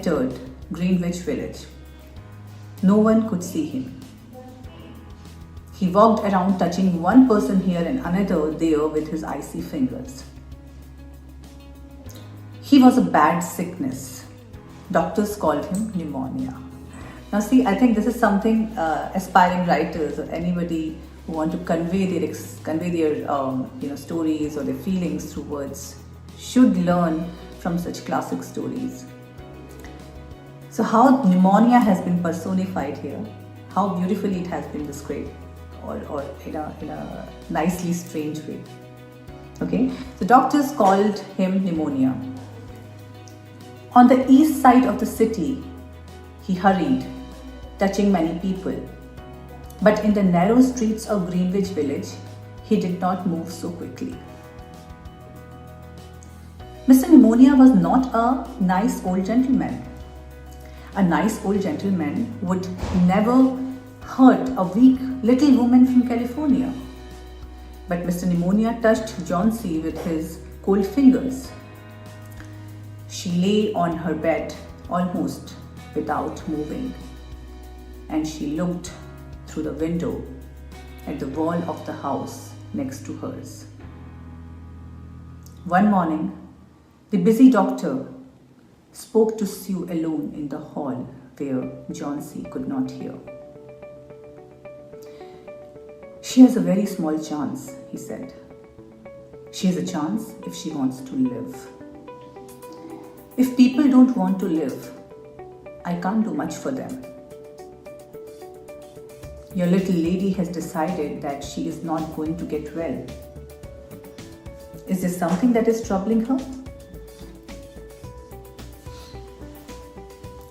entered Greenwich Village. No one could see him. He walked around touching one person here and another there with his icy fingers. He was a bad sickness. Doctors called him pneumonia. Now see, I think this is something aspiring writers or anybody who want to convey their stories or their feelings through words should learn from such classic stories. So how pneumonia has been personified here, how beautifully it has been described, or in a nicely strange way. Okay, the doctors called him pneumonia. On the east side of the city, he hurried, touching many people. But in the narrow streets of Greenwich Village, he did not move so quickly. Mr. Pneumonia was not a nice old gentleman. A nice old gentleman would never hurt a weak little woman from California. But Mr. Pneumonia touched Johnsy with his cold fingers. She lay on her bed almost without moving, and she looked through the window at the wall of the house next to hers. One morning, the busy doctor spoke to Sue alone in the hall where Johnsy could not hear. She has a very small chance, he said. She has a chance if she wants to live. If people don't want to live, I can't do much for them. Your little lady has decided that she is not going to get well. Is there something that is troubling her?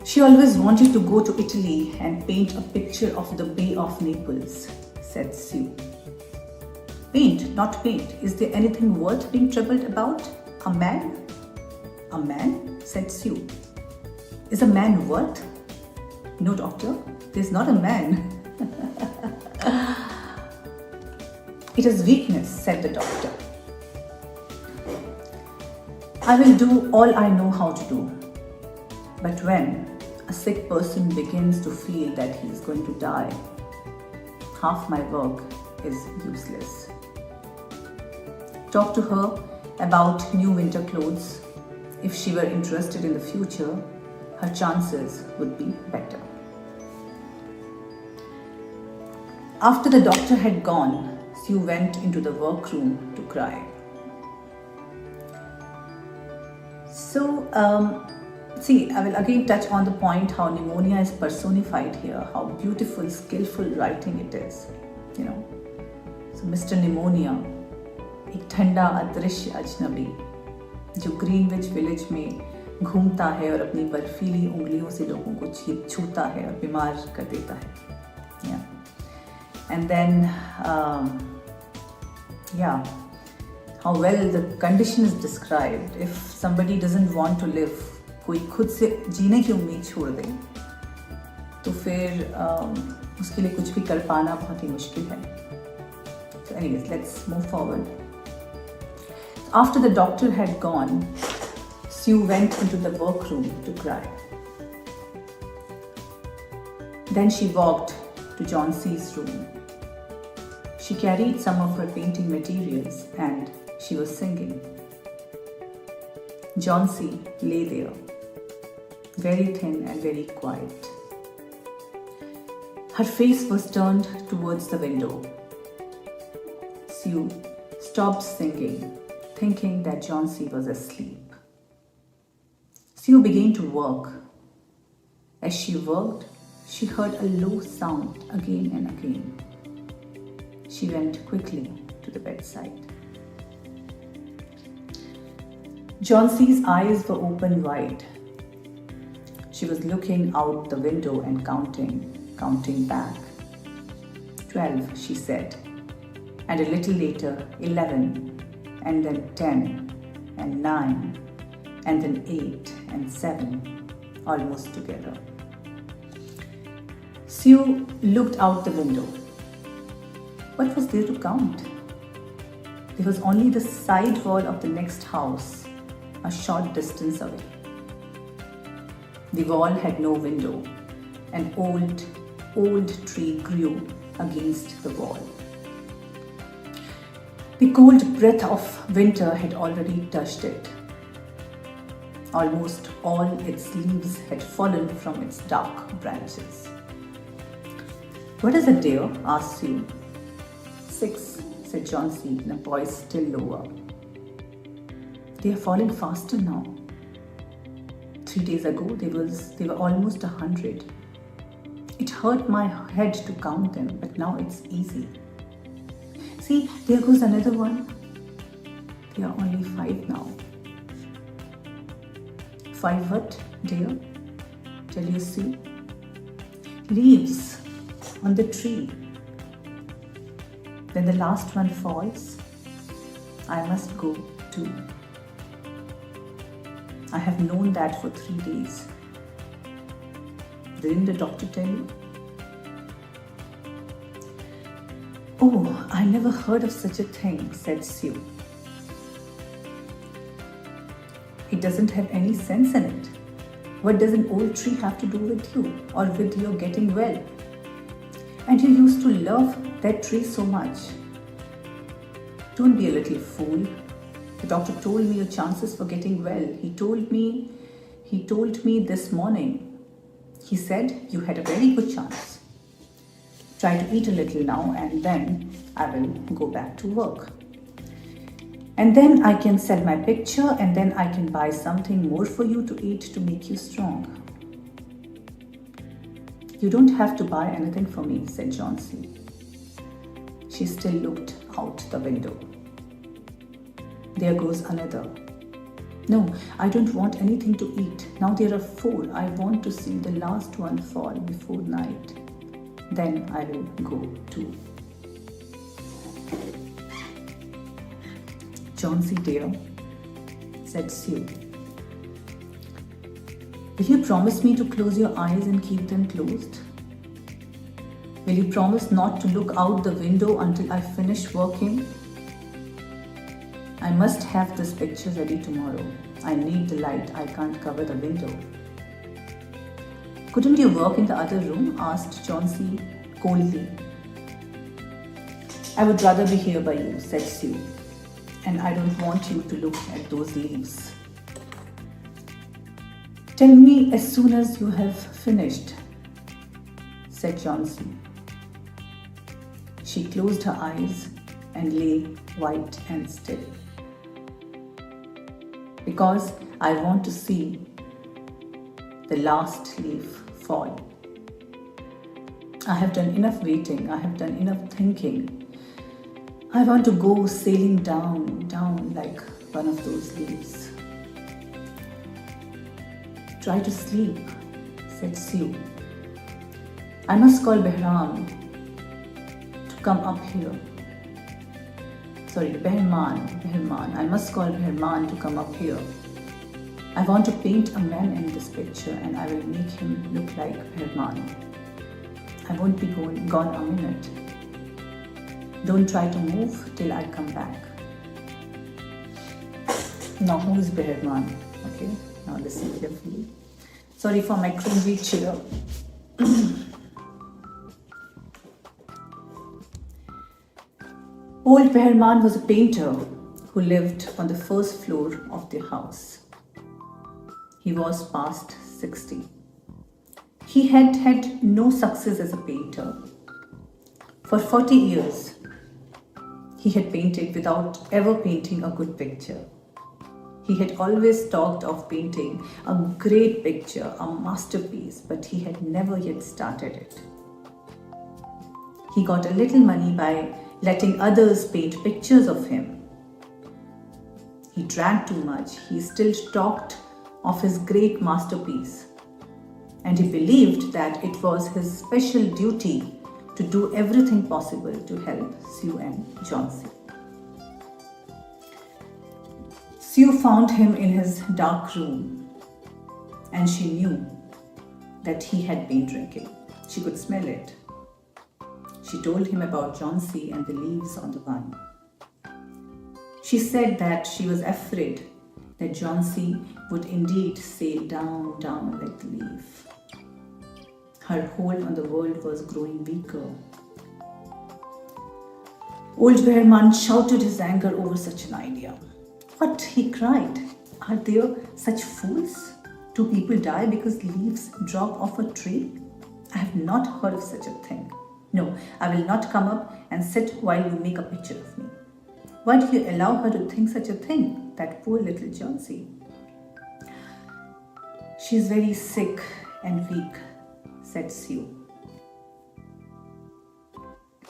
She always wanted to go to Italy and paint a picture of the Bay of Naples, said Sue. Paint, not paint. Is there anything worth being troubled about? A man? A man? Said Sue. Is a man worth? No, doctor, there's not a man. It is weakness, said the doctor. I will do all I know how to do. But when a sick person begins to feel that he is going to die, half my work is useless. Talk to her about new winter clothes. If she were interested in the future, her chances would be better. After the doctor had gone, Sue went into the workroom to cry. So, I will again touch on the point how pneumonia is personified here, how beautiful, skillful writing it is. So Mr. Pneumonia, एक ठंडा अदृश्य अजनबी जो Greenwich village में घूमता है और अपनी बर्फीली उंगलियों से लोगों को छूता है और बीमार कर देता है. And then, how well the condition is described. If somebody doesn't want to live, कोई खुद से जीने की उम्मीद छोड़ दे, तो फिर उसके लिए कुछ भी कर पाना बहुत ही मुश्किल है. So anyways, let's move forward. After the doctor had gone, Sue went into the workroom to cry. Then she walked to Johnsy's room. She carried some of her painting materials and she was singing. Johnsy lay there, very thin and very quiet. Her face was turned towards the window. Sue stopped singing, thinking that Johnsy was asleep. Sue began to work. As she worked, she heard a low sound again and again. She went quickly to the bedside. Johnsy's eyes were open wide. She was looking out the window and counting back. 12, she said, and a little later 11, and then 10, and 9, and then 8 and 7, almost together. Sue looked out the window. What was there to count? There was only the side wall of the next house, a short distance away. The wall had no window. An old tree grew against the wall. The cold breath of winter had already touched it. Almost all its leaves had fallen from its dark branches. "What is it, dear?" asked Sue. "6," said Johnsy in a voice still lower. "They are falling faster now. 3 days ago they were almost 100. It hurt my head to count them, but now it's easy. See, there goes another one. They are only 5 now." "5 what, dear?" "Tell you, Sue. Leaves on the tree. When the last one falls, I must go too. I have known that for 3 days. Didn't the doctor tell you?" "Oh, I never heard of such a thing," said Sue. "It doesn't have any sense in it. What does an old tree have to do with you or with your getting well? And you used to love that tree so much. Don't be a little fool. The doctor told me your chances for getting well. He told me this morning. He said you had a very good chance. Try to eat a little now and then I will go back to work. And then I can sell my picture and then I can buy something more for you to eat to make you strong." "You don't have to buy anything for me," said Johnsy. She still looked out the window. "There goes another. No, I don't want anything to eat. Now there are 4. I want to see the last one fall before night. Then I will go too." "Johnsy dear," said Sue, "will you promise me to close your eyes and keep them closed? Will you promise not to look out the window until I finish working? I must have this picture ready tomorrow. I need the light. I can't cover the window." "Couldn't you work in the other room?" asked Johnsy coldly. "I would rather be here by you," said Sue. "And I don't want you to look at those leaves." "Tell me as soon as you have finished," said Johnsy. She closed her eyes and lay white and still. "Because I want to see the last leaf fall. I have done enough waiting. I have done enough thinking. I want to go sailing down like one of those leaves." "Try to sleep," said Sue. "I must call Behrman to come up here. Behrman. I must call Behrman to come up here. I want to paint a man in this picture and I will make him look like Behrman. I won't be gone a minute. Don't try to move till I come back." Now who is Behrman? Okay, now listen carefully. Sorry for my cringy chair. Old Behrman was a painter who lived on the first floor of the house. He was past 60. He had had no success as a painter. For 40 years, he had painted without ever painting a good picture. He had always talked of painting a great picture, a masterpiece, but he had never yet started it. He got a little money by letting others paint pictures of him. He drank too much. He still talked of his great masterpiece. And he believed that it was his special duty to do everything possible to help Sue and Johnsy. Sue found him in his dark room and she knew that he had been drinking. She could smell it. She told him about Johnsy and the leaves on the vine. She said that she was afraid that Johnsy would indeed sail down, down like the leaf. Her hold on the world was growing weaker. Old Behrman shouted his anger over such an idea. What? He cried. Are there such fools? Do people die because leaves drop off a tree? I have not heard of such a thing. No, I will not come up and sit while you make a picture of me. Why do you allow her to think such a thing, that poor little Johnsy? She is very sick and weak, said Sue.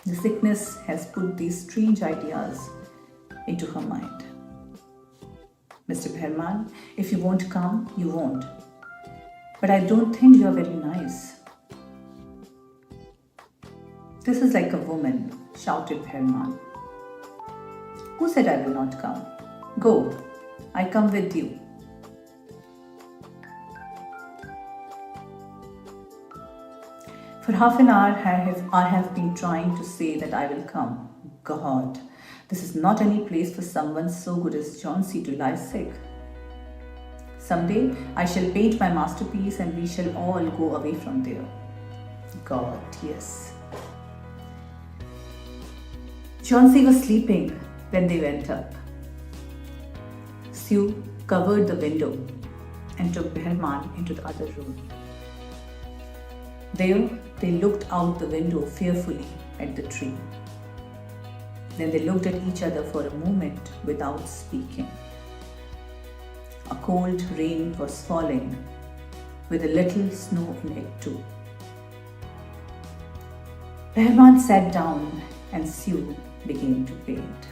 The sickness has put these strange ideas into her mind. Mr. Behrman, if you won't come, you won't. But I don't think you are very nice. This is like a woman, shouted Behrman. Who said I will not come? Go, I come with you. For half an hour I have been trying to say that I will come. God, this is not any place for someone so good as Johnsy to lie sick. Someday I shall paint my masterpiece and we shall all go away from there. God, yes. Johnsy was sleeping when they went up. Sue covered the window and took Behrman into the other room. There, they looked out the window fearfully at the tree. Then they looked at each other for a moment without speaking. A cold rain was falling, with a little snow in it too. Behrman sat down and Sue began to paint.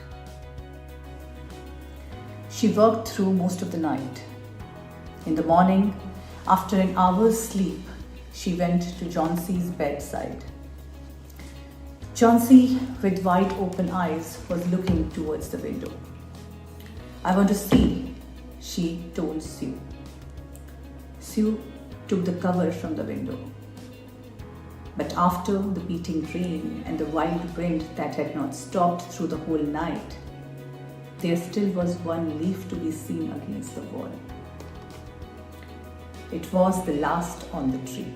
She worked through most of the night. In the morning, after an hour's sleep, she went to Johnsy's bedside. Johnsy, with wide open eyes, was looking towards the window. I want to see, she told Sue. Sue took the cover from the window. But after the beating rain and the wild wind that had not stopped through the whole night, there still was one leaf to be seen against the wall. It was the last on the tree.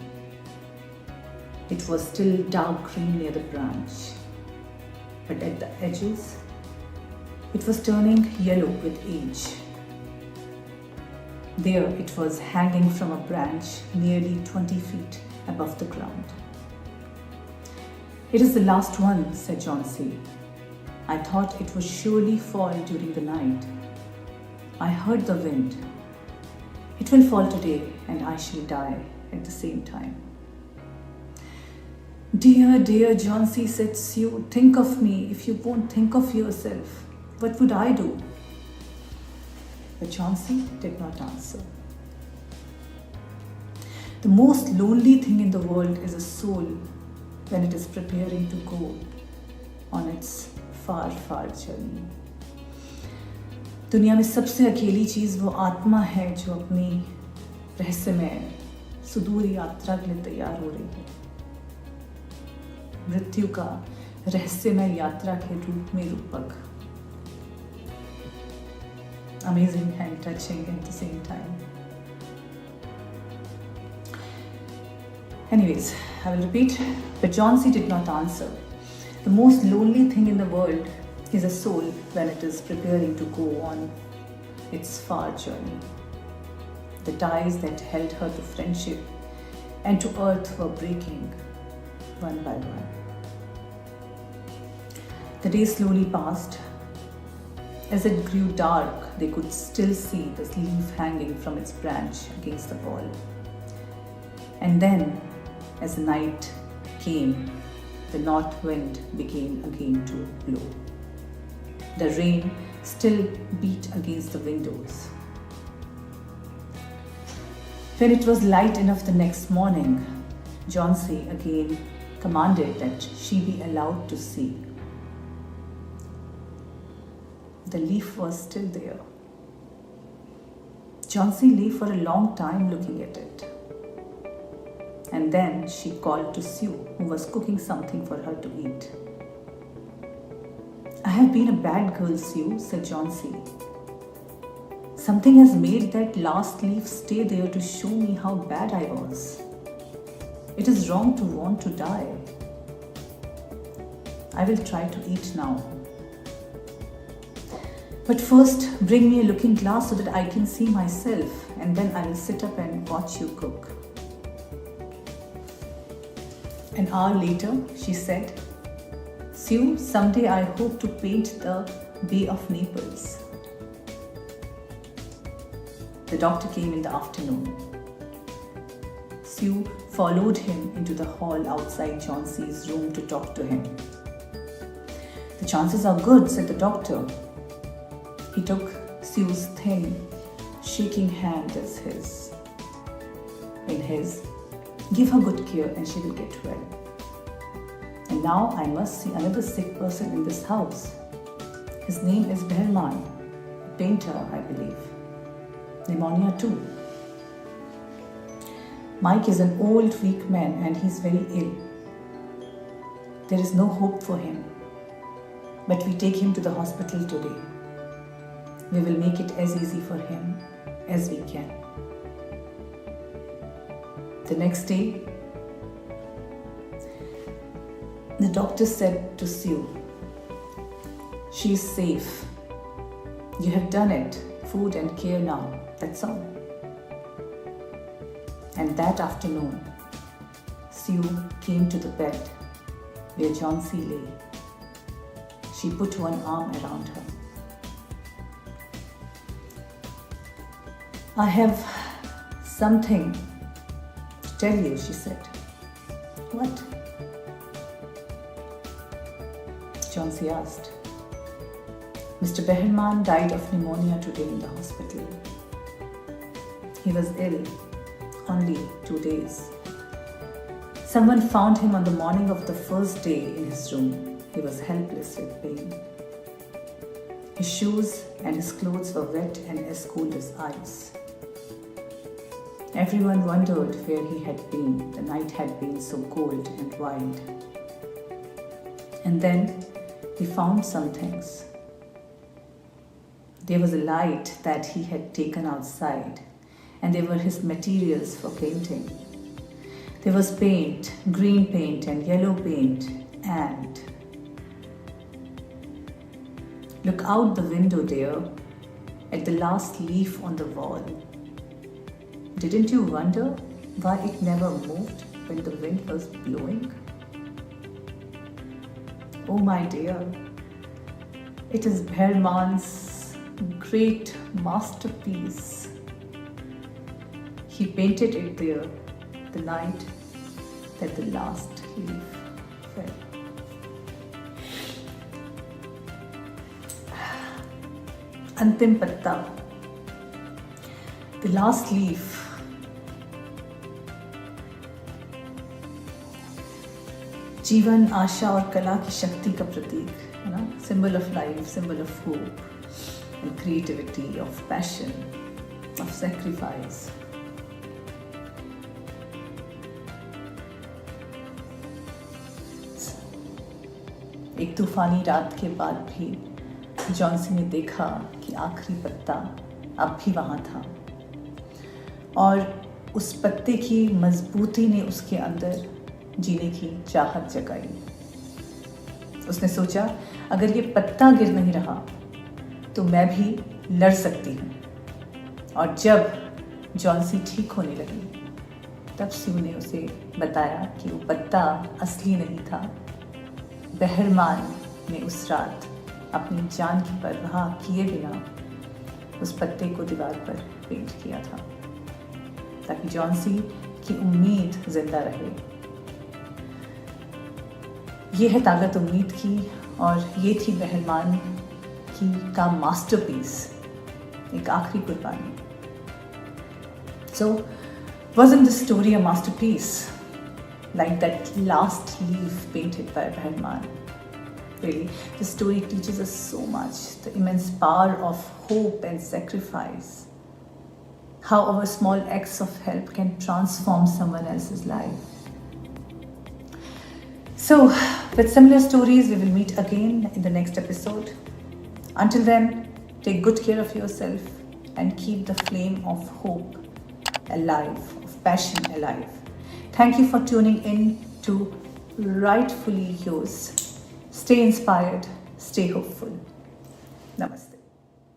It was still dark green near the branch, but at the edges, it was turning yellow with age. There it was hanging from a branch nearly 20 feet above the ground. It is the last one, said Johnsy. I thought it would surely fall during the night. I heard the wind. It will fall today and I shall die at the same time. Dear, dear Johnsy, said Sue, think of me. If you won't think of yourself, what would I do? But Johnsy did not answer. The most lonely thing in the world is a soul when it is preparing to go on its far, far journey. दुनिया में सबसे अकेली चीज़ वो आत्मा है जो अपनी रहस्यमय सुदूर यात्रा के लिए तैयार हो रही है, मृत्यु का रहस्यमय यात्रा के रूप में रूपक. Amazing and touching at the same time. Anyways, I will repeat, but Johnsy did not answer. The most lonely thing in the world is a soul when it is preparing to go on its far journey. The ties that held her to friendship and to earth were breaking one by one. The day slowly passed. As it grew dark, they could still see the leaf hanging from its branch against the wall. And then, as the night came, the north wind began again to blow. The rain still beat against the windows. When it was light enough the next morning, Johnsy again commanded that she be allowed to see. The leaf was still there. Johnsy lay for a long time looking at it. And then she called to Sue, who was cooking something for her to eat. I have been a bad girl, Sue, said Johnsy. Something has made that last leaf stay there to show me how bad I was. It is wrong to want to die. I will try to eat now. But first, bring me a looking glass so that I can see myself, and then I will sit up and watch you cook. An hour later, she said, Sue, someday I hope to paint the Bay of Naples. The doctor came in the afternoon. Sue followed him into the hall outside Johnsy's room to talk to him. The chances are good, said the doctor. He took Sue's thin, shaking hand in his. Give her good care and she will get well. And now I must see another sick person in this house. His name is Behrman, a painter, I believe. Pneumonia too. Mike is an old, weak man and he's very ill. There is no hope for him. But we take him to the hospital today. We will make it as easy for him as we can. The next day, the doctor said to Sue, she is safe. You have done it. Food and care now. That's all. And that afternoon, Sue came to the bed where Johnsy lay. She put one arm around her. I have something to tell you, she said. What? Johnsy asked. Mr. Behrman died of pneumonia today in the hospital. He was ill, only 2 days. Someone found him on the morning of the first day in his room. He was helpless with pain. His shoes and his clothes were wet and as cold as ice. Everyone wondered where he had been. The night had been so cold and wild. And then they found some things. There was a light that he had taken outside, and they were his materials for painting. There was paint, green paint and yellow paint, and look out the window there at the last leaf on the wall. Didn't you wonder why it never moved when the wind was blowing? Oh my dear, it is Behrman's great masterpiece. He painted it there the night that the last leaf fell. Antim patta, the last leaf. जीवन, आशा और कला की शक्ति का प्रतीक है ना, symbol of life, symbol of hope and creativity, of passion, of sacrifice. एक तूफानी रात के बाद भी जॉन्सी ने देखा कि आखिरी पत्ता अब भी वहाँ था और उस पत्ते की मजबूती ने उसके अंदर जीने की चाहत जगाई। उसने सोचा, अगर ये पत्ता गिर नहीं रहा तो मैं भी लड़ सकती हूँ। और जब जॉन्सी ठीक होने लगी तब स्यू ने उसे बताया कि वो पत्ता असली नहीं था। बेहरमान ने उस रात अपनी जान की परवाह किए बिना उस पत्ते को दीवार पर पेंट किया था ताकि जॉन्सी की उम्मीद जिंदा रहे। ये है ताकत उम्मीद की और ये थी बेहरमान का मास्टरपीस, एक आखिरी कुर्बानी। So, wasn't this story a masterpiece? Like that last leaf painted by Behrman. Really, the story teaches us so much, the immense power of hope and sacrifice. How our small acts of help can transform someone else's life. So, with similar stories, we will meet again in the next episode. Until then, take good care of yourself. and keep the flame of hope alive, of passion alive. Thank you for tuning in to Rightfully Yours. Stay inspired, stay hopeful. Namaste.